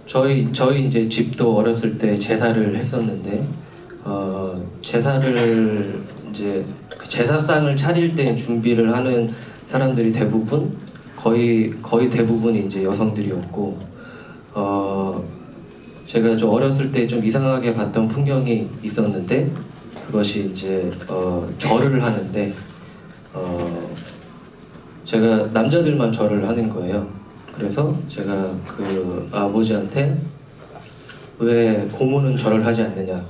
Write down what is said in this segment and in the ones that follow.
저희 이제 집도 어렸을 때 제사를 했었는데 제사를 이제 그 제사상을 차릴 때 준비를 하는 사람들이 대부분 거의 대부분이 이제 여성들이었고 제가 좀 어렸을 때 좀 이상하게 봤던 풍경이 있었는데 그것이 이제 절을 하는데 제가 남자들만 절을 하는 거예요. 그래서 제가 그 아버지한테 왜 고모는 절을 하지 않느냐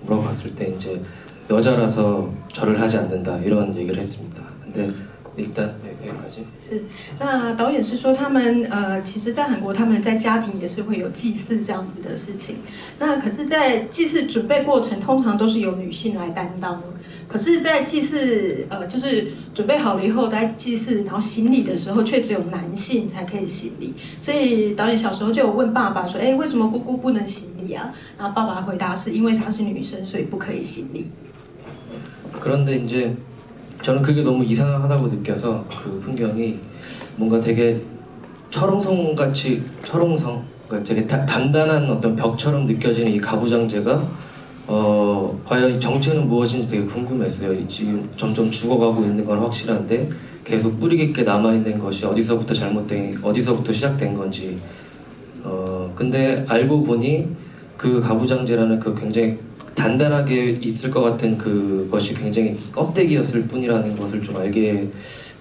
물어봤을 때 이제 여자라서 절을 하지 않는다 이런 얘기를 했습니다. 근데 일단 여기까지.是，那导演是说他们其实，在韩国他们在家庭也是会有祭祀这样子的事情。那可是，在祭祀准备过程，通常都是由女性来担当。可是，在祭祀就是准备好了以后，在祭祀然后行礼的时候，却只有男性才可以行礼。所以导演小时候就有问爸爸说：“哎，为什么姑姑不能行礼啊？”然后爸爸回答是因为她是女生，所以不可以行礼。 그런데 이제 저는 그게 너무 이상하다고 느껴서 그 풍경이 뭔가 되게 철옹성 그러니까 되게 단단한 어떤 벽처럼 느껴지는 이 가부장제가 과연 정체는 무엇인지 되게 궁금했어요. 지금 점점 죽어가고 있는 건 확실한데 계속 뿌리 깊게 남아있는 것이 어디서부터 시작된 건지 근데 알고 보니 그 가부장제라는 그 굉장히 단단하게 있을 것 같은 그것이 굉장히 껍데기였을 뿐이라는 것을 좀 알게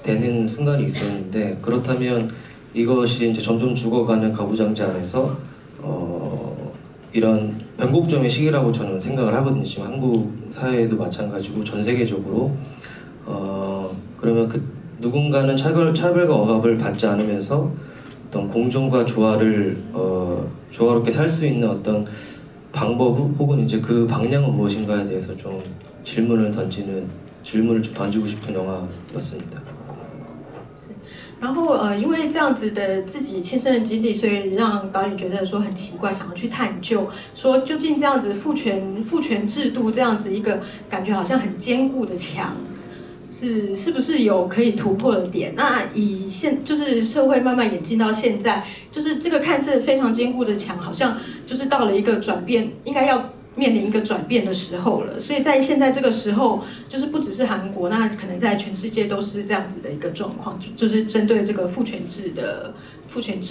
되는 순간이 있었는데 그렇다면 이것이 이제 점점 죽어가는 가부장제 안에서 이런 변곡점의 시기라고 저는 생각을 하거든요. 지금 한국 사회에도 마찬가지고 전 세계적으로 그러면 그 누군가는 차별과 억압을 받지 않으면서 어떤 공존과 조화롭게 살 수 있는 어떤 방법 혹은 이제 그 방향은 무엇인가에 대해서 좀 질문을 좀 던지고 싶은 영화였습니다. 然后因为这样子的自己亲身的经历，所以让导演觉得说很奇怪，想要去探究，说究竟这样子父权制度这样子一个感觉好像很坚固的墙，是不是有可以突破的点？那就是社会慢慢演进到现在，就是这个看似非常坚固的墙，好像就是到了一个转变，应该要面临一个转变的时候了。所以在现在这个时候，就是不只是韩国，那可能在全世界都是这样子的一个状况，就是针对这个父权制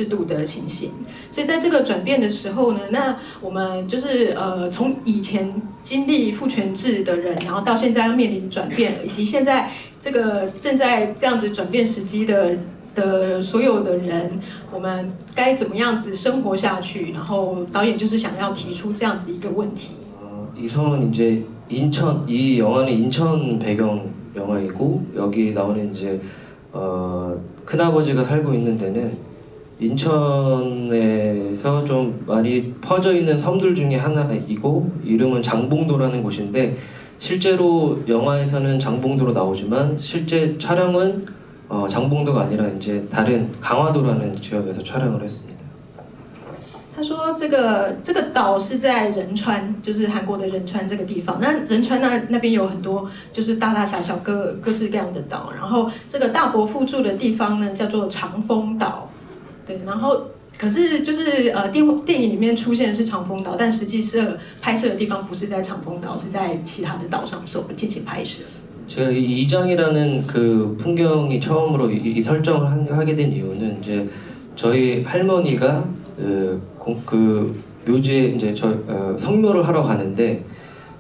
度的情形。所以在这个转变的时候呢，那我们就是从以前经历父权制的人，然后到现在要面临转变，以及现在这个正在这样子转变时机的所有的人，我们该怎么样子生活下去？然后导演就是想要提出这样子一个问题。 이 성은 이제 이 영화는 인천 배경 영화이고 여기 나오는 이제 큰아버지가 살고 있는 데는 인천에서 좀 많이 퍼져 있는 섬들 중에 하나이고 이름은 장봉도라는 곳인데 실제로 영화에서는 장봉도로 나오지만 실제 촬영은 장봉도가 아니라 이제 다른 강화도라는 지역에서 촬영을 했습니다. 他说这个岛是在仁川，就是韩国的仁川这个地方。那仁川那边有很多就是大大小小各式各样的岛，然后这个大伯父住的地方呢叫做长风岛，对，然后可是就是电影里面出现的是长风岛，但实际拍摄的地方不是在长风岛，是在其他的岛上进行拍摄。 제가 이 이장이라는 그 풍경이 처음으로 이 설정을 하게 된 이유는 이제 저희 할머니가 그 묘지에 이제 성묘를 하러 가는데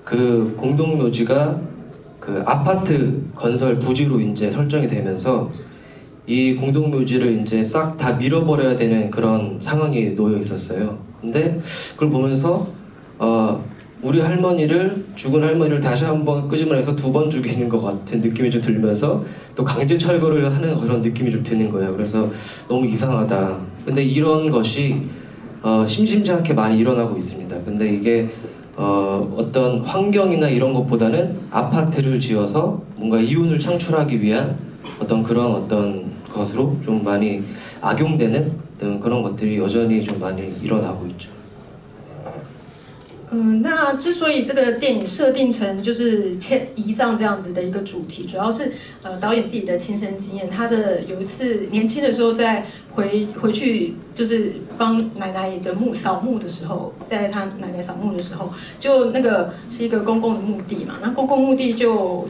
그 공동 묘지가 그 아파트 건설 부지로 이제 설정이 되면서 이 공동 묘지를 이제 싹 다 밀어버려야 되는 그런 상황이 놓여 있었어요. 근데 그걸 보면서 우리 죽은 할머니를 다시 한번 끄집어내서 2번 죽이는 것 같은 느낌이 좀 들면서 또 강제 철거를 하는 그런 느낌이 좀 드는 거예요. 그래서 너무 이상하다. 근데 이런 것이 심심치 않게 많이 일어나고 있습니다. 근데 이게 어떤 환경이나 이런 것보다는 아파트를 지어서 뭔가 이윤을 창출하기 위한 어떤 것으로 좀 많이 악용되는 어떤 그런 것들이 여전히 좀 많이 일어나고 있죠. 那之所以这个电影设定成就是遗葬这样子的一个主题，主要是导演自己的亲身经验。他的有一次年轻的时候在回去就是帮奶奶的扫墓的时候，在他奶奶扫墓的时候，就那个是一个公共的墓地嘛，那公共墓地就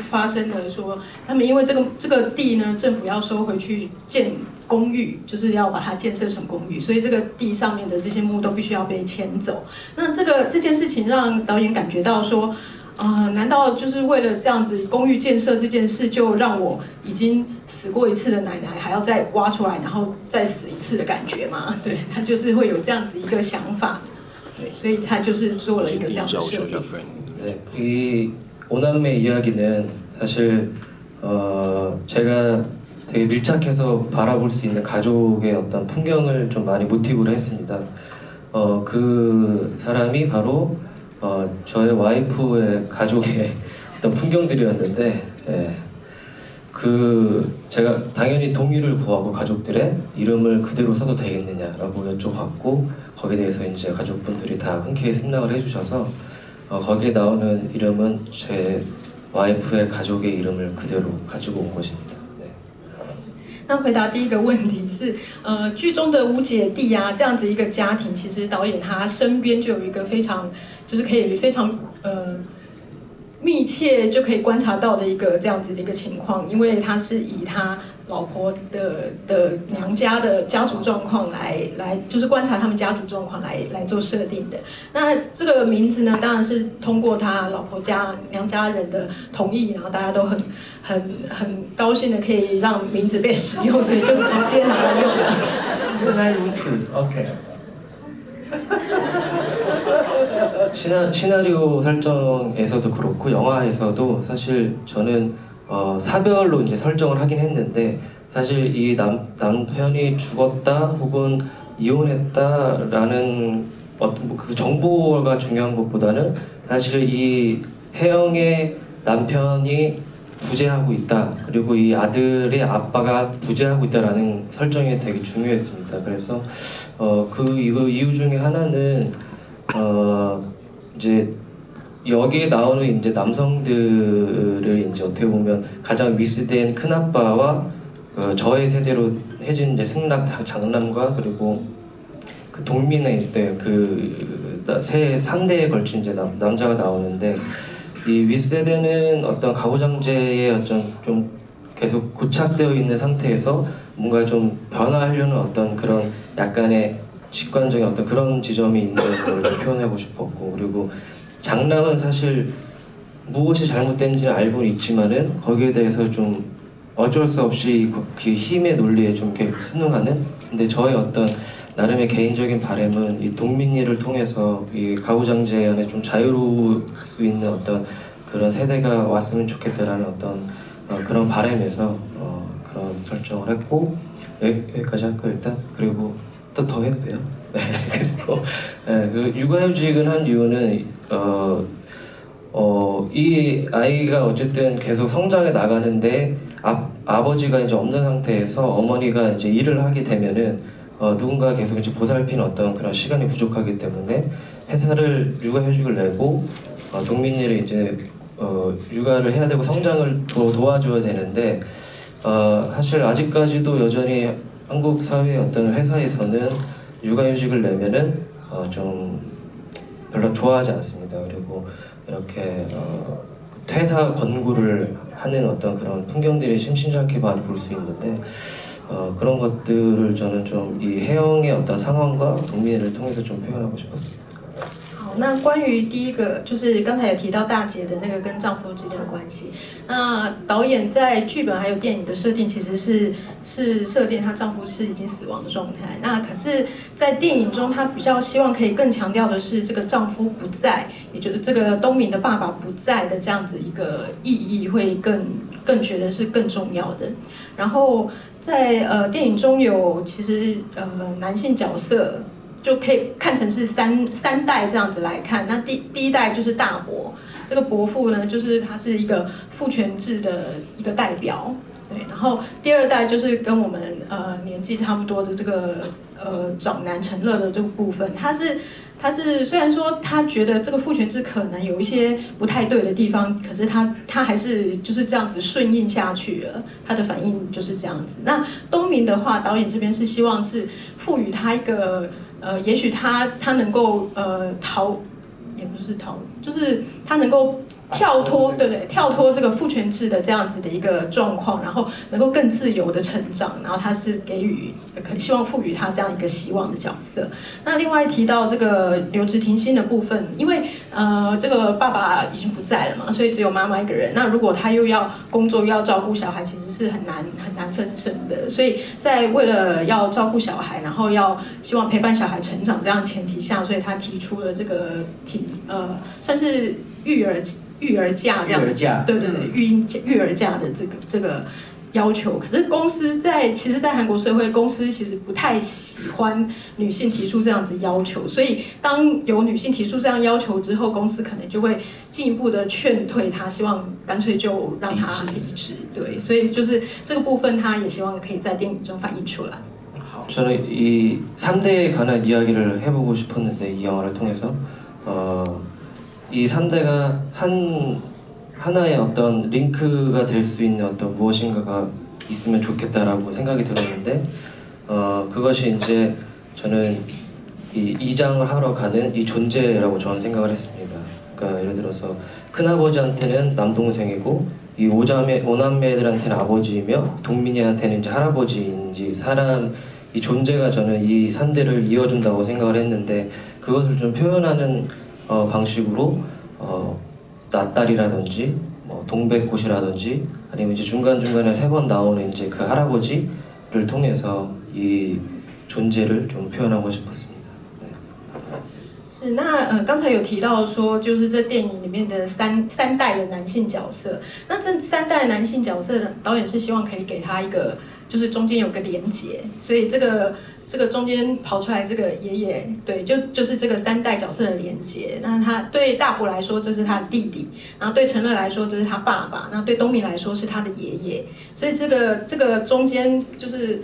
发生了说，他们因为这个地呢，政府要收回去建公寓，就是要把它建设成公寓，所以这个地上面的这些墓都必须要被迁走。那这件事情让导演感觉到说，难道就是为了这样子公寓建设这件事，就让我已经死过一次的奶奶还要再挖出来，然后再死一次的感觉吗？对，他就是会有这样子一个想法，对，所以他就是做了一个这样的设定。 네, 이 오남매 이야기는 사실 제가 되게 밀착해서 바라볼 수 있는 가족의 어떤 풍경을 좀 많이 모티브로 했습니다. 그 사람이 바로 저의 와이프의 가족의 어떤 풍경들이었는데, 예, 제가 당연히 동의를 구하고 가족들의 이름을 그대로 써도 되겠느냐라고 여쭤봤고, 거기에 대해서 이제 가족분들이 다 흔쾌히 승낙을 해주셔서 거기에 나오는 이름은 제 와이프의 가족의 이름을 그대로 가지고 온 것입니다. 那回答第一个问题是，剧中的吴姐弟啊，这样子一个家庭，其实导演他身边就有一个非常，就是可以非常密切就可以观察到的一个这样子的一个情况，因为他是以他老婆的娘家的家族状况来就是观察他们家族状况来做设定的。那这个名字呢，当然是通过他老婆娘家人的同意，然后大家都很高兴的可以让名字被使用，所以就直接拿来用了。原来如此 OK 시나리오 설정에서도 그렇고 영화에서도 사실 저는 사별로 이제 설정을 하긴 했는데, 사실 이 남편이 죽었다 혹은 이혼했다라는 그 정보가 중요한 것보다는 사실 이 혜영의 남편이 부재하고 있다, 그리고 이 아들의 아빠가 부재하고 있다라는 설정이 되게 중요했습니다. 그래서 이거 이유 중에 하나는 이제 여기에 나오는 이제 남성들을 이제 어떻게 보면 가장 윗세대인 큰 아빠와 저의 세대로 해진 이제 승낙 장남과 그리고 그 동민의 세 상대에 걸친 이제 남자가 나오는데, 이 윗세대는 어떤 가부장제의 어떤 좀 계속 고착되어 있는 상태에서 뭔가 좀 변화하려는 어떤 그런 약간의 직관적인 어떤 그런 지점이 있는 걸 좀 표현하고 싶었고, 그리고 장남은 사실 무엇이 잘못된지는 알고는 있지만은 거기에 대해서 좀 어쩔 수 없이 그 힘의 논리에 좀 이렇게 순응하는, 근데 저의 어떤 나름의 개인적인 바람은 이 동민이를 통해서 이 가부장제 안에 좀 자유로울 수 있는 어떤 그런 세대가 왔으면 좋겠다라는 어떤 그런 바람에서 그런 설정을 했고, 여기까지 할거 일단. 그리고 또 더 해도 돼요? 네. 그리고 그 육아휴직을 한 이유는 이 아이가 어쨌든 계속 성장해 나가는데 아버지가 이제 없는 상태에서 어머니가 이제 일을 하게 되면은 누군가 계속 이제 보살피는 어떤 그런 시간이 부족하기 때문에 회사를 육아휴직을 내고 동민이를 이제 육아를 해야 되고 성장을 도와줘야 되는데, 사실 아직까지도 여전히 한국 사회의 어떤 회사에서는 육아휴직을 내면은 좀 별로 좋아하지 않습니다. 그리고 이렇게 퇴사 권고를 하는 어떤 그런 풍경들이 심심찮게 많이 볼 수 있는데, 그런 것들을 저는 좀 이 혜영의 어떤 상황과 동민이를 통해서 좀 표현하고 싶었습니다. 好，那关于第一个就是刚才有提到大姐的那个跟丈夫之间的关系，那导演在剧本还有电影的设定其实是设定她丈夫是已经死亡的状态，那可是，在电影中她比较希望可以更强调的是这个丈夫不在，也就是这个东明的爸爸不在的这样子一个意义会更觉得是更重要的。然后在电影中有其实男性角色。就可以看成是三代这样子来看。那第一代就是大伯，这个伯父呢，就是他是一个父权制的一个代表，对。然后第二代就是跟我们年纪差不多的这个长男陈乐的这个部分，他是他是虽然说他觉得这个父权制可能有一些不太对的地方，可是他还是就是这样子顺应下去了，他的反应就是这样子。那东明的话，导演这边是希望是赋予他一个也许他能够也不是逃，就是他能够跳脱，对不对？跳脱这个父权制的这样子的一个状况，然后能够更自由的成长，然后他是给予希望赋予他这样一个希望的角色。那另外提到这个留职停薪的部分，因为这个爸爸已经不在了嘛，所以只有妈妈一个人。那如果他又要工作又要照顾小孩，其实是很难分身的。所以在为了要照顾小孩，然后要希望陪伴小孩成长这样的前提下，所以他提出了这个算是育儿假这样子，对，育儿假的这个要求。可是公司其实，在韩国社会，公司其实不太喜欢女性提出这样子要求，所以当有女性提出这样要求之后，公司可能就会进一步的劝退她，希望干脆就让她离职。对，所以就是这个部分，他也希望可以在电影中反映出来。 저는 이 3대에 관한 이야기를 해보고 싶었는데 이 영화를 통해서 이 3대가 하나의 어떤 링크가 될 수 있는 어떤 무엇인가가 있으면 좋겠다라고 생각이 들었는데 그것이 이제 저는 이 이장을 하러 가는 이 존재라고 저는 생각을 했습니다. 그러니까 예를 들어서 큰아버지한테는 남동생이고 이 오남매들한테는 아버지이며 동민이한테는 이제 할아버지인지 사람 이 존재가 저는 이 3대를 이어준다고 생각을 했는데 그것을 좀 표현하는 방식으로 낯달이라든지 뭐 동백꽃이라든지 아니면 이제 중간중간에 3번 나오는 이제 그 할아버지를 통해서 이 존재를 좀 표현하고 싶었습니다. 是，那刚才有提到说，就是这电影里面的三代的男性角色。那这3代男性角色，导演是希望可以给他一个，就是中间有个连结，所以这个中间跑出来这个爷爷，对，就是这个3代角色的连结。那他对大伯来说，这是他的弟弟；然后对陈乐来说，这是他爸爸；那对东明来说是他的爷爷。所以这个中间就是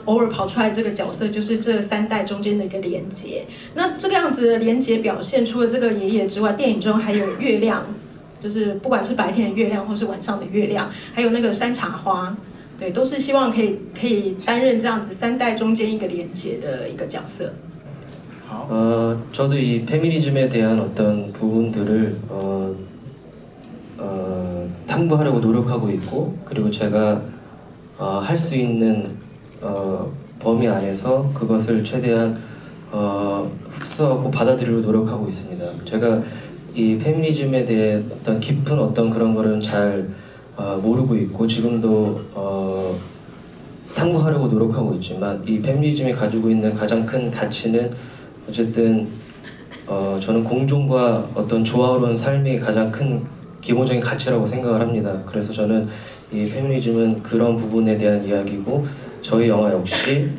偶尔跑出来这个角色，就是这3代中间的一个连结。那这个样子的连结表现，除了这个爷爷之外，电影中还有月亮，就是不管是白天的月亮或是晚上的月亮，还有那个山茶花。 对，都是希望可以担任这样子3代中间一个连结的一个角色。 저도 이 페미니즘에 대한 어떤 부분들을 탐구하려고 노력하고 있고 그리고 제가 할 수 있는 범위 안에서 그것을 최대한 흡수하고 받아들이려고 노력하고 있습니다. 제가 이 페미니즘에 대해 어떤 깊은 어떤 그런 거는 잘 모르고 있고 지금도 탐구하려고 노력하고 있지만 이 페미니즘이 가지고 있는 가장 큰 가치는 어쨌든 저는 공존과 어떤 조화로운 삶이 가장 큰 기본적인 가치라고 생각을 합니다. 그래서 저는 이 페미니즘은 그런 부분에 대한 이야기고 저희 영화 역시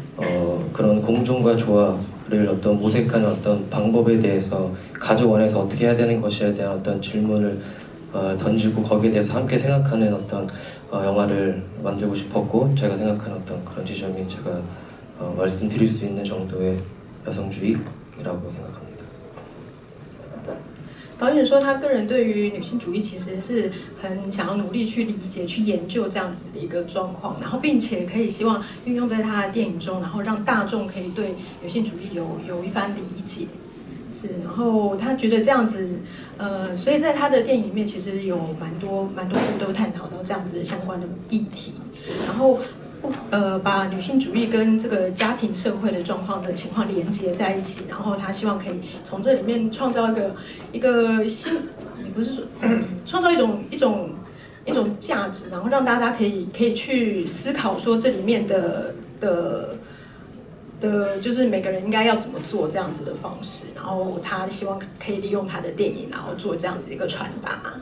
그런 공존과 조화를 어떤 모색하는 어떤 방법에 대해서 가족 안에서 어떻게 해야 되는 것에 대한 어떤 질문을 던지고 거기에 대해서 함께 생각하는 어떤 영화를 만들고 싶었고 제가 생각하는 어떤 그런 지점이 제가 말씀드릴 수 있는 정도의 여성주의라고 생각합니다. 导演说，他个人对于女性主义其实是很想要努力去理解、去研究这样子的一个状况，然后并且可以希望运用在他的电影中，然后让大众可以对女性主义有一番理解。是，然后他觉得这样子，所以在他的电影里面其实有蛮多部都探讨到这样子相关的议题，然后把女性主义跟这个家庭社会的状况的情况连接在一起，然后他希望可以从这里面创造一个新，也不是说创造一种价值，然后让大家可以去思考说这里面的就是每个人应该要怎么做这样子的方式，然后他希望可以利用他的电影，然后做这样子一个传达。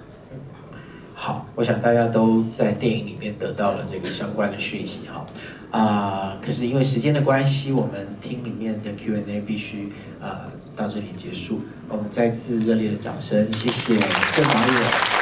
好，我想大家都在电影里面得到了这个相关的讯息哈。可是因为时间的关系，我们厅里面的 Q&A 必须到这里结束。我们再次热烈的掌声，谢谢郑导演。